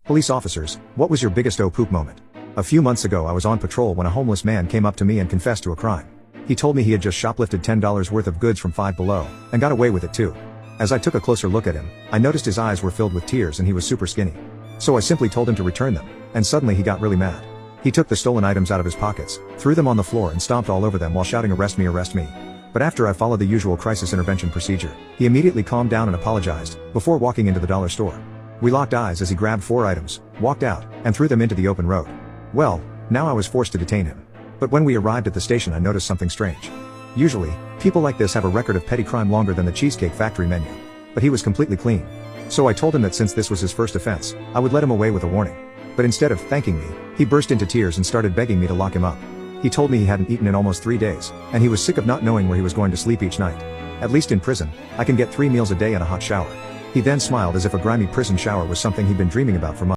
Police officers, what was your biggest oh poop moment? A few months ago I was on patrol when a homeless man came up to me and confessed to a crime. He told me he had just shoplifted $10 worth of goods from Five Below, and got away with it too. As I took a closer look at him, I noticed his eyes were filled with tears and he was super skinny. So I simply told him to return them, and suddenly he got really mad. He took the stolen items out of his pockets, threw them on the floor and stomped all over them while shouting "Arrest me, arrest me." But after I followed the usual crisis intervention procedure, he immediately calmed down and apologized, before walking into the dollar store. We locked eyes as he grabbed 4 items, walked out, and threw them into the open road. Well, now I was forced to detain him. But when we arrived at the station I noticed something strange. Usually, people like this have a record of petty crime longer than the Cheesecake Factory menu. But he was completely clean. So I told him that since this was his first offense, I would let him away with a warning. But instead of thanking me, he burst into tears and started begging me to lock him up. He told me he hadn't eaten in almost 3 days, and he was sick of not knowing where he was going to sleep each night. At least in prison, I can get 3 meals a day and a hot shower. He then smiled as if a grimy prison shower was something he'd been dreaming about for months.